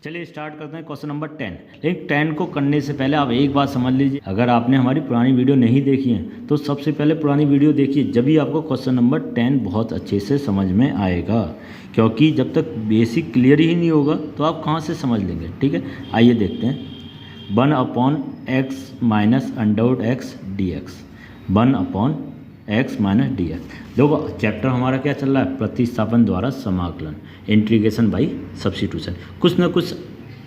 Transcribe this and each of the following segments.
चलिए स्टार्ट करते हैं क्वेश्चन नंबर 10। लेकिन 10 को करने से पहले आप एक बात समझ लीजिए, अगर आपने हमारी पुरानी वीडियो नहीं देखी है तो सबसे पहले पुरानी वीडियो देखिए, जब भी आपको क्वेश्चन नंबर 10 बहुत अच्छे से समझ में आएगा। क्योंकि जब तक बेसिक क्लियर ही नहीं होगा तो आप कहाँ से समझ लेंगे। ठीक है, आइए देखते हैं। 1/x minus under x D x, 1/x minus D x. देखो चैप्टर हमारा क्या चल रहा है, प्रतिस्थापन द्वारा समाकलन, इंटीग्रेशन बाई सब्स्टिट्यूशन। कुछ ना कुछ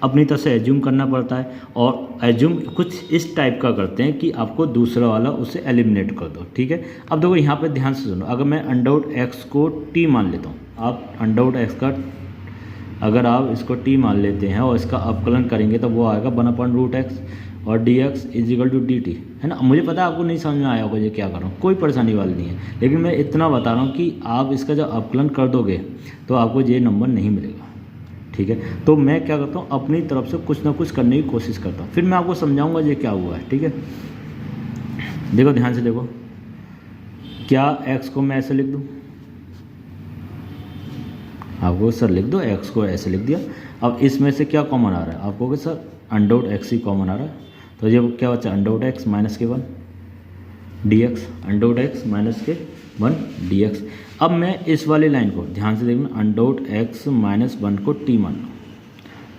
अपनी तरफ से एज्यूम करना पड़ता है, और एज्यूम कुछ इस टाइप का करते हैं कि आपको दूसरा वाला उसे एलिमिनेट कर दो। ठीक है, अब देखो यहाँ पे ध्यान से सुनो। अगर मैं अंडर एक्स को टी मान लेता हूँ, आप अंडर एक्स का अगर आप इसको टी मान लेते हैं और इसका अवकलन करेंगे तो वो आएगा 1/√x और dx इजिकल टू dt, है ना। मुझे पता है आपको नहीं समझ में आया होगा ये क्या कर रहा हूँ, कोई परेशानी वाली नहीं है, लेकिन मैं इतना बता रहा हूँ कि आप इसका जब अवकलन कर दोगे तो आपको ये नंबर नहीं मिलेगा। ठीक है, तो मैं क्या करता हूँ, अपनी तरफ से कुछ ना कुछ करने की कोशिश करता हूँ, फिर मैं आपको समझाऊँगा ये क्या हुआ है। ठीक है, देखो ध्यान से देखो, क्या x को मैं ऐसे लिख दूँ, आपको सर लिख दो, x को ऐसे लिख दिया। अब इसमें से क्या कॉमन आ रहा है, आपको कि सर अंडर एक्स ही कॉमन आ रहा है, तो ये क्या बचा, अंडर एक्स माइनस के 1 dx, अंडर एक्स माइनस के 1 dx। अब मैं इस वाली लाइन को ध्यान से देखना, अंडर एक्स माइनस 1 को t मान लो,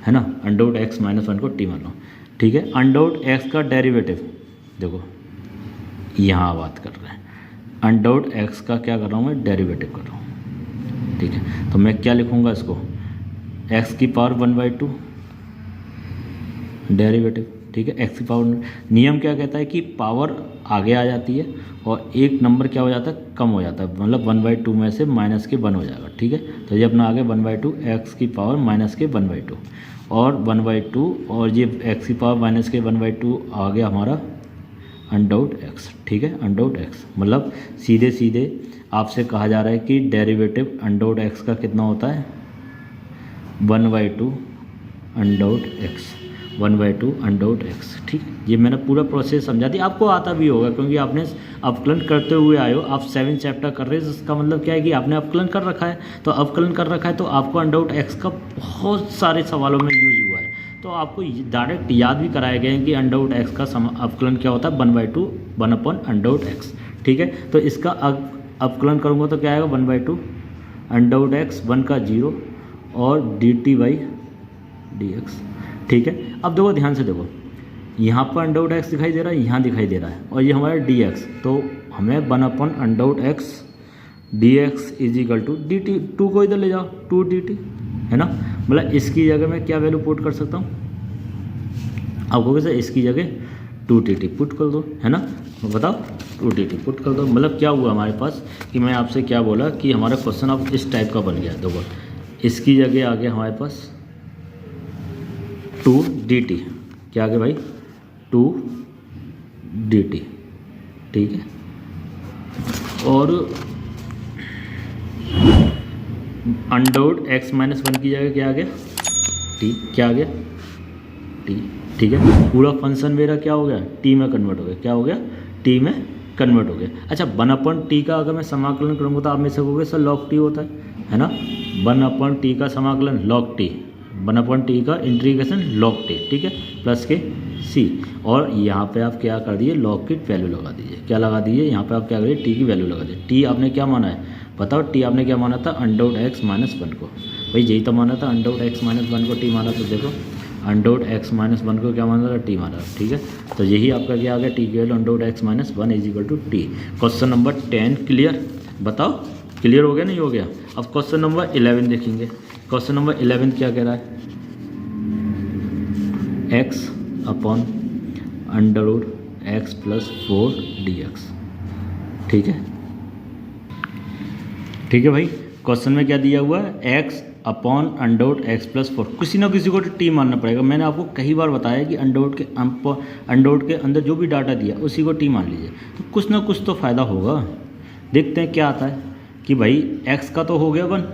है ना, अंडर एक्स माइनस 1 को t मान लो। ठीक है, अंडर एक्स का डेरिवेटिव देखो, यहाँ बात कर रहे हैं, अंडर एक्स का क्या कर रहा हूँ मैं, डेरिवेटिव कर रहा हूँ। ठीक है, तो मैं क्या लिखूँगा इसको, x की पावर 1/2 डेरिवेटिव। ठीक है, x की पावर, नियम क्या कहता है कि पावर आगे आ जाती है और एक नंबर क्या हो जाता है, कम हो जाता है, मतलब 1/2 में से माइनस के 1 हो जाएगा। ठीक है, तो ये अपना आ गया 1/2 x की पावर माइनस के 1/2 और 1/2, और ये x की पावर माइनस के 1/2 आ गया हमारा अंडर एक्स। ठीक है, अंडर एक्स मतलब सीधे सीधे आपसे कहा जा रहा है कि डेरिवेटिव अंडर एक्स का कितना होता है, 1/2 अंडर एक्स, 1/2 अंडर एक्स। ठीक, ये मैंने पूरा प्रोसेस समझा दिया, आपको आता भी होगा क्योंकि आपने अवकलन करते हुए आए हो। आप 7 चैप्टर कर रहे हैं, इसका मतलब क्या है कि आपने अवकलन कर रखा है, तो अवकलन कर रखा है तो आपको अंडर एक्स का बहुत सारे सवालों में यूज हुआ है, तो आपको डायरेक्ट याद भी कराए गए हैं कि अंडर एक्स का अवकलन क्या होता है, 1/2 1/अंडर एक्स। ठीक है, तो इसका अवकलन करूँगा तो क्या आएगा, 1/2 अंडर एक्स 1 का 0 और dt/dx। ठीक है, अब देखो ध्यान से देखो, यहाँ पर अंडर एक्स दिखाई दे रहा है, यहाँ दिखाई दे रहा है, और ये हमारा dx, तो हमें under x dx equal to dt, 2 को इधर ले जाओ, 2 dt, है ना। मतलब इसकी जगह मैं क्या वैल्यू पुट कर सकता हूँ, आपको कैसे, इसकी जगह 2 dt पुट कर दो, है ना, तो बताओ 2 dt पुट कर दो। मतलब क्या हुआ हमारे पास कि मैं आपसे क्या बोला कि हमारा क्वेश्चन अब इस टाइप का बन गया। देखो इसकी जगह आ गया हमारे पास 2 dt, क्या आ गया भाई, 2 dt। ठीक है, और अंडर एक्स माइनस 1 की जगह क्या आ गया, t, क्या आ गया, t। ठीक है, पूरा फंक्शन मेरा क्या हो गया, t में कन्वर्ट हो गया, क्या हो गया, t में कन्वर्ट हो गया। अच्छा 1/t का अगर मैं समाकलन करूँगा तो आप में से कहोगे सर log t होता है ना, 1/t का समाकलन log t, 1/t का इंटीग्रेशन log t। ठीक है, प्लस के c, और यहाँ पे आप क्या कर दिए, log की वैल्यू लगा दीजिए, क्या लगा दीजिए, यहाँ पे आप क्या करिए, t की वैल्यू लगा दीजिए। t आपने क्या माना है बताओ, t आपने क्या माना था, अंडर एक्स माइनस 1 को, भाई यही तो माना था, अंडर एक्स माइनस 1 को t माना, तो देखो अंडर एक्स माइनस 1 को क्या माना था, t माना। ठीक है, तो यही आपका क्या आ गया, t की value under X minus 1 is equal to t। Question number 10 clear, बताओ क्लियर हो गया नहीं हो गया। अब क्वेश्चन नंबर 11 देखेंगे। क्वेश्चन नंबर 11 क्या कह रहा है, x/x प्लस 4 dx। ठीक है, ठीक है भाई, क्वेश्चन में क्या दिया हुआ है, x/x प्लस 4, किसी ना किसी को t मानना पड़ेगा। मैंने आपको कई बार बताया कि अंडर के अंदर जो भी डाटा दिया उसी को t मान लीजिए, तो कुछ ना कुछ तो फ़ायदा होगा। देखते हैं क्या आता है कि भाई x का तो हो गया 1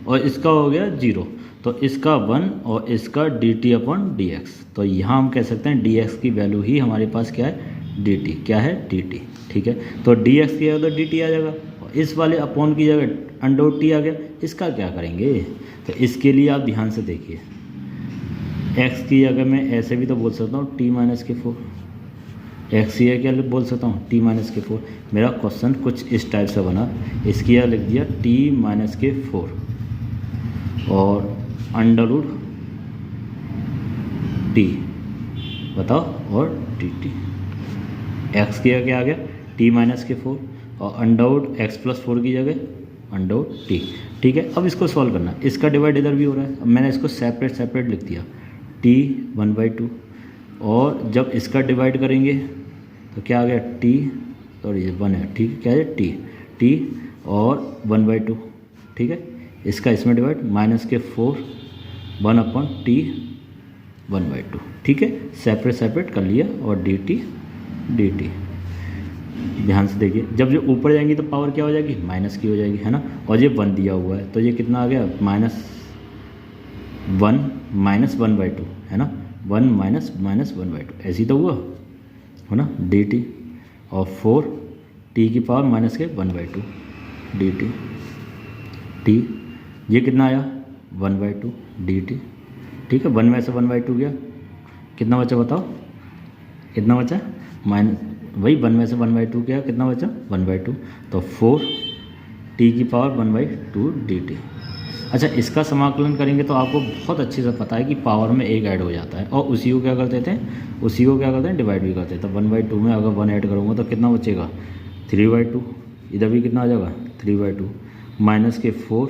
और इसका हो गया 0, तो इसका 1 और इसका dt/dx, तो यहाँ हम कह सकते हैं dx की वैल्यू ही हमारे पास क्या है, dt, क्या है, dt। ठीक है, तो dx की जगह dt आ जाएगा, इस वाले अपॉन की जगह अंडर t आ गया, इसका क्या करेंगे, तो इसके लिए आप ध्यान से देखिए, एक्स की जगह मैं ऐसे भी तो बोल सकता हूँ टी माइनस के 4, एक्स की क्या बोल सकता हूँ टी माइनस के 4। मेरा क्वेश्चन कुछ इस टाइप से बना, इसकी यह लिख दिया टी माइनस के 4 और अंडर रूट टी, बताओ, और डी टी। एक्स की जगह क्या आ गया टी माइनस के 4 और अंडर रूट एक्स प्लस 4 की जगह अंडर रूट टी। ठीक है, अब इसको सॉल्व करना, इसका डिवाइड इधर भी हो रहा है। अब मैंने इसको सेपरेट लिख दिया टी 1/2, और जब इसका डिवाइड करेंगे तो क्या आ गया टी, और ये 1 है, ठीक है, क्या है टी और 1/2। ठीक है, इसका इसमें डिवाइड माइनस के 4 1/टी 1/2। ठीक है, सेपरेट कर लिया, और डी टी। ध्यान से देखिए, जब जो ऊपर जाएंगी तो पावर क्या हो जाएगी माइनस की हो जाएगी, है ना। और ये 1 दिया हुआ है तो ये कितना आ गया -1 -1/2, है ना, 1 -1/2, ऐसे ही तो हुआ, है ना, डी टी। और 4 टी की पावर माइनस के 1/2 डी टी। ये कितना आया 1/2 डी टी। ठीक है, 1 में से 1/2 गया, कितना बचा बताओ, कितना बचा वही 1 में से 1/2 गया, कितना बचा 1/2, तो 4 टी की पावर 1/2 डी टी। अच्छा, इसका समाकलन करेंगे तो आपको बहुत अच्छे से पता है कि पावर में 1 ऐड हो जाता है, और उसी को क्या करते थे, डिवाइड भी करते थे। तो 1/2 में अगर 1 ऐड करूँगा तो कितना बचेगा 3/2, इधर भी कितना आ जाएगा 3/2 माइनस के 4।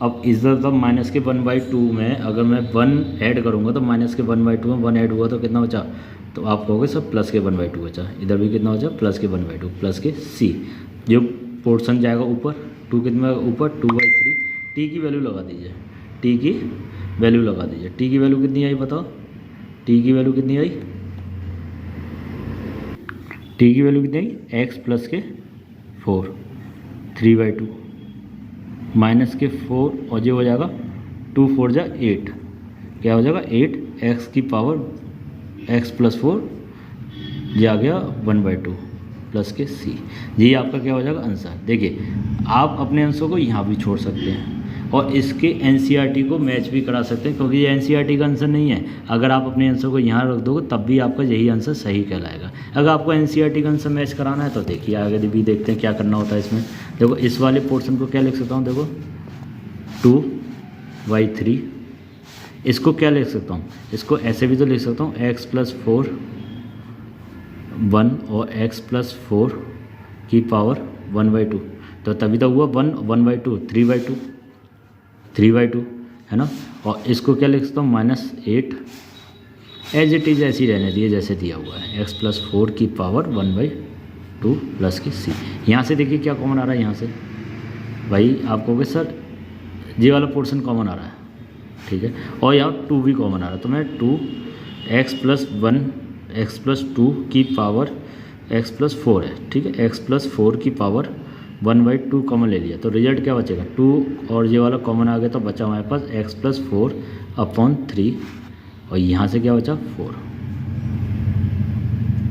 अब इधर तब माइनस के 1/2 में अगर मैं 1 ऐड करूँगा तो माइनस के 1/2 में 1 ऐड हुआ तो कितना बचा, तो आप कहोगे सर प्लस के 1/2 बचा, इधर भी कितना बचा प्लस के 1/2 प्लस के सी। जो पोर्शन जाएगा ऊपर 2 कितना ऊपर 2/3। टी की वैल्यू लगा दीजिए, टी की वैल्यू कितनी आई बताओ, टी की वैल्यू कितनी आई, एक्स प्लस के 4 3/2 माइनस के 4, और ये हो जाएगा 2 4 जा 8, क्या हो जाएगा 8 एक्स की पावर एक्स प्लस 4, ये आ गया 1/2 प्लस के सी। यही आपका क्या हो जाएगा आंसर। देखिए, आप अपने आंसर को यहाँ भी छोड़ सकते हैं और इसके एनसीईआरटी को मैच भी करा सकते हैं, क्योंकि ये एनसीईआरटी का आंसर नहीं है। अगर आप अपने आंसर को यहाँ रख दोगे तब भी आपका यही आंसर सही कहलाएगा। अगर आपको एनसीईआरटी का आंसर मैच कराना है तो देखिए आगे भी देखते हैं क्या करना होता है इसमें। देखो, इस वाले पोर्शन को क्या लिख सकता हूँ, देखो 2/3, इसको क्या लिख सकता हूँ, इसको ऐसे भी तो लिख सकता हूँ एक्स प्लस 4 1 और एक्स प्लस 4 की पावर 1/2, तो तभी तो हुआ 1/2 3/2, है ना। और इसको क्या लिख सकता हूँ -8, एज इट इज़ ऐसी रहने दिए जैसे दिया हुआ है, एक्स प्लस 4 की पावर 1/2 प्लस की सी। यहाँ से देखिए क्या कॉमन आ रहा है, यहाँ से भाई आप कहोगे सर ये वाला पोर्शन कॉमन आ रहा है, ठीक है, और यहाँ 2 भी कॉमन आ रहा है, तो मैं 2 एक्स प्लस 1 एक्स प्लस 2 की पावर एक्स प्लस 4 है, ठीक है, एक्स प्लस 4 की पावर 1/2 कॉमन ले लिया, तो रिजल्ट क्या बचेगा 2, और ये वाला कॉमन आ गया तो बचा हमारे पास एक्स प्लस 4/3, और यहाँ से क्या बचा 4,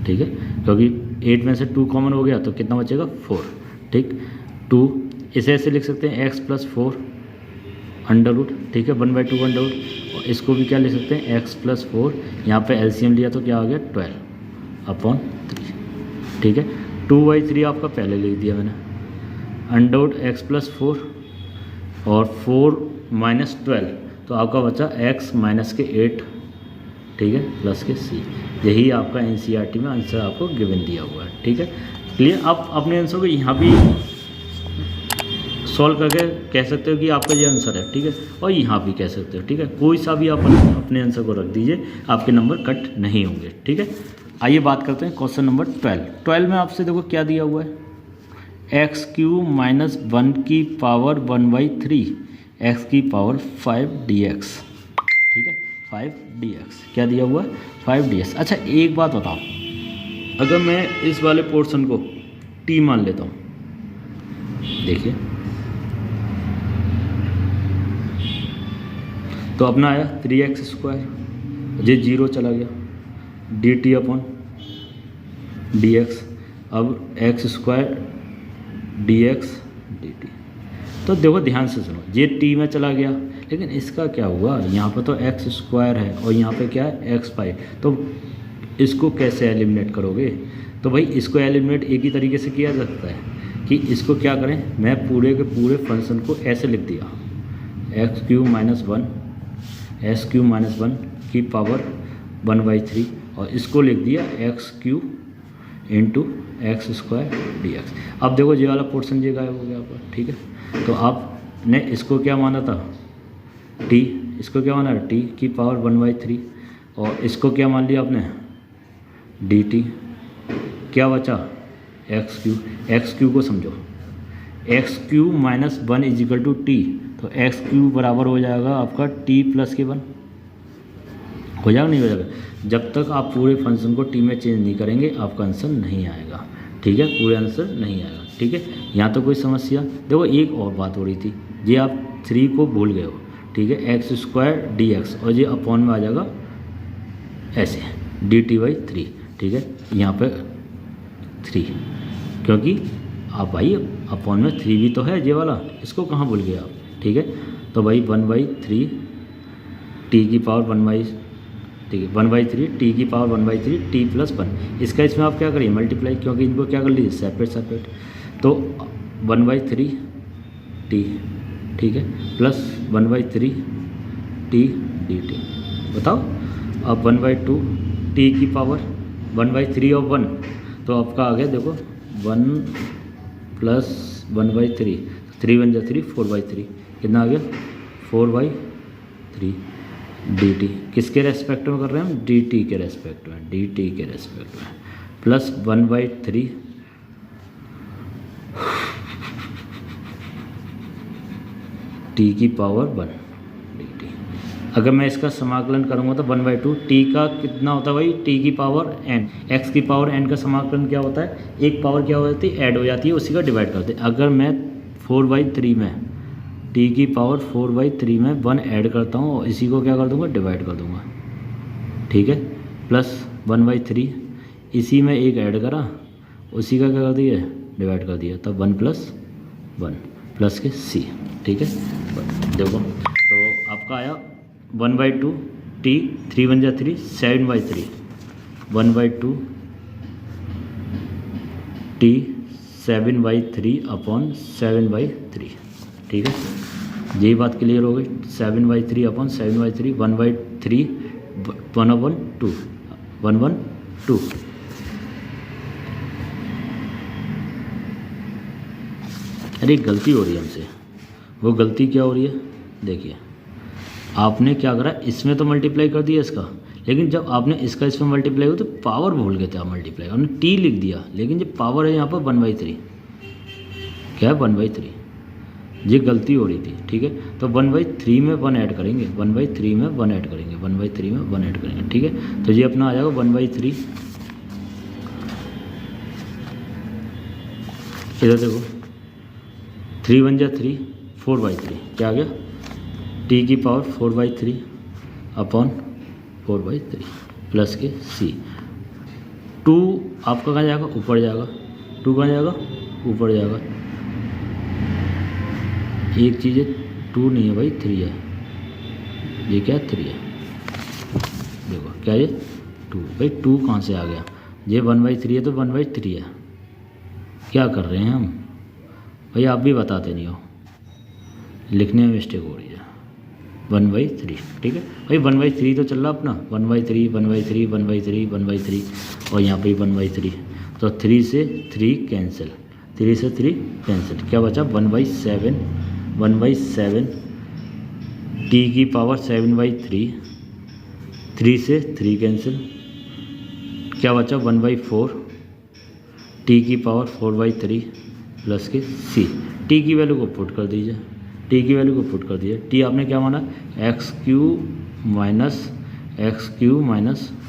ठीक है, क्योंकि 8 में से 2 कॉमन हो गया तो कितना बचेगा 4, ठीक। 2 इसे ऐसे लिख सकते हैं एक्स प्लस 4 अंडर रूट, ठीक है, 1/2 अंडर रूट, और इसको भी क्या लिख सकते हैं एक्स प्लस 4, यहाँ पे एलसीएम लिया तो क्या आ गया 12/3, ठीक है। 2/3 आपका पहले लिख दिया मैंने, अंडर रूट एक्स प्लस 4 और 4 माइनस 12, तो आपका बचा एक्स माइनस के 8, ठीक है, प्लस के सी। यही आपका एनसीईआरटी में आंसर आपको गिवन दिया हुआ है, ठीक है, क्लियर। आप अपने आंसर को यहाँ भी सॉल्व करके कह सकते हो कि आपका ये आंसर है, ठीक है, और यहाँ भी कह सकते हो, ठीक है, कोई सा भी आप अपने आंसर को रख दीजिए, आपके नंबर कट नहीं होंगे, ठीक है। आइए बात करते हैं क्वेश्चन नंबर 12 में आपसे देखो क्या दिया हुआ है, x³ - 1 की पावर 1/3 x की पावर 5dx, ठीक है, 5dx क्या दिया हुआ है 5dx। अच्छा एक बात बताओ, अगर मैं इस वाले पोर्शन को t मान लेता हूँ, देखिए तो अपना आया 3x², ये 0 चला गया dt/dx, अब x² dx dt, तो देखो ध्यान से सुनो, ये टी में चला गया, लेकिन इसका क्या हुआ, यहाँ पर तो एक्स स्क्वायर है और यहाँ पे क्या है एक्स पाई, तो इसको कैसे एलिमिनेट करोगे। तो भाई इसको एलिमिनेट एक ही तरीके से किया जा सकता है कि इसको क्या करें, मैं पूरे के पूरे फंक्शन को ऐसे लिख दिया, x Q minus one S Q minus one की पावर 1/3 और इसको लिख दिया x Q into x square D x. अब देखो ये वाला पोर्शन ये गायब हो गया आपका, ठीक है। तो आपने इसको क्या माना था टी, इसको क्या माना टी की पावर 1/3 और इसको क्या मान लिया आपने डी टी, क्या बचा एक्स क्यू को समझो, X Q minus one is equal to T, तो एक्स क्यू बराबर हो जाएगा आपका टी प्लस के 1, हो जाएगा नहीं हो जाएगा। जब तक आप पूरे फंक्शन को टी में चेंज नहीं करेंगे आपका आंसर नहीं आएगा, ठीक है, पूरे आंसर नहीं आएगा, ठीक है। यहाँ तो कोई समस्या। देखो एक और बात हो रही थी, ये आप 3 को भूल गए हो, ठीक है, एक्स स्क्वायर डी एक्स और ये अपॉन में आ जाएगा ऐसे डी टी बाई 3, ठीक है, यहाँ पे 3, क्योंकि आप भाई अपॉन में 3 भी तो है ये वाला, इसको कहाँ भूल गए आप, ठीक है। तो भाई 1/3 टी की पावर 1/3 टी की पावर 1/3 टी प्लस 1, इसका इसमें आप क्या करिए मल्टीप्लाई, क्योंकि इनको क्या कर लीजिए सेपरेट, तो 1/3 टी, ठीक है, प्लस 1/3 टी डी टी। बताओ अब 1/2 टी की पावर 1/3 और 1, तो आपका आ गया देखो 1 प्लस 1/3, 3 1 3 4/3, कितना आ गया 4/3 डी टी। किसके रेस्पेक्ट में कर रहे हैं हम, डी टी के रेस्पेक्ट में, डी टी के रेस्पेक्ट में, प्लस 1/3 टी की पावर 1 डी टी। अगर मैं इसका समाकलन करूँगा तो 1/2 टी का कितना होता है भाई, टी की पावर n, एक्स की पावर n का समाकलन क्या होता है, एक पावर क्या हो जाती है ऐड हो जाती है, उसी का डिवाइड करते हैं। अगर मैं 4/3 में टी की पावर 4/3 में 1 ऐड करता हूँ और इसी को क्या कर दूँगा डिवाइड कर दूँगा, ठीक है, प्लस 1/3 इसी में एक ऐड करा उसी का क्या कर दिया डिवाइड कर दिया, तब 1 + 1 प्लस के c, ठीक है। देखो तो आपका आया 1/2 टी, 3 1 3 7/3, 1/2 टी 7/3 अपॉन 7/3, ठीक है, यही बात क्लियर हो गई। 7/3 अपॉन 7/3, 1/3 1/2 1/2। अरे गलती हो रही है हमसे, वो गलती क्या हो रही है, देखिए आपने क्या करा, इसमें तो मल्टीप्लाई कर दिया इसका, लेकिन जब आपने इसका इसमें मल्टीप्लाई हुआ तो पावर भूल गए थे आप मल्टीप्लाई, आपने टी लिख दिया, लेकिन जो पावर है यहाँ पर 1/3, क्या है 1/3, ये गलती हो रही थी, ठीक है। तो 1/3 में 1 ऐड करेंगे, 1/3 में 1 ऐड करेंगे, 1/3 में 1 ऐड करेंगे, ठीक है। तो ये अपना आ जाएगा 1/3, इधर देखो 3 1 3 4/3, क्या आ गया टी की पावर 4/3 अपॉन 4/3 प्लस के c। 2 आपका कहाँ जाएगा ऊपर जाएगा, 2 कहाँ जाएगा ऊपर जाएगा, एक चीज़ है 2 नहीं है भाई 3 है, ये क्या 3 है, देखो क्या ये 2, भाई 2 कहाँ से आ गया, ये 1/3 है तो 1/3 है, क्या कर रहे हैं हम भाई, आप भी बताते नहीं हो, लिखने में मिस्टेक हो रही है, 1/3, ठीक है भाई 1/3 तो चल रहा अपना, 1/3 1/3 1/3 1/3 और यहाँ पे 1/3, तो 3 से 3 कैंसिल, 3 से 3 कैंसिल, क्या बचा 1/7 1/7 टी की पावर 7/3, 3 से 3 कैंसिल, क्या बचा 1/4 टी की पावर 4/3 प्लस के c। टी की वैल्यू को पुट कर दीजिए, टी की वैल्यू को पुट कर दीजिए, टी आपने क्या माना एक्स क्यू माइनस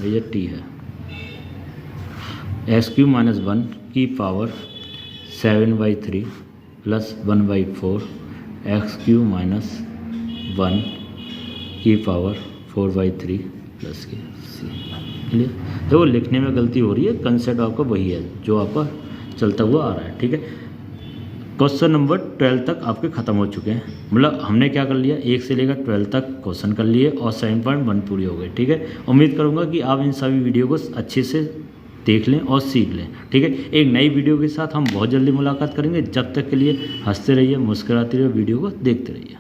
भैया टी है x³ - 1 की पावर 7/3 प्लस 1/4 x³ - 1 की पावर 4/3 प्लस के c। क्लियर, देखो लिखने में गलती हो रही है, कंसेप्ट आपका वही है जो आपका चलता हुआ आ रहा है, ठीक है। क्वेश्चन नंबर 12 तक आपके ख़त्म हो चुके हैं। मतलब हमने क्या कर लिया, 1 से लेकर 12 तक क्वेश्चन कर लिए और 7.1 पूरी हो गई। ठीक है, उम्मीद करूँगा कि आप इन सभी वीडियो को अच्छे से देख लें और सीख लें। ठीक है, एक नई वीडियो के साथ हम बहुत जल्दी मुलाकात करेंगे। जब तक के लिए हंसते रहिए, मुस्कुराते रहिए, वीडियो को देखते रहिए।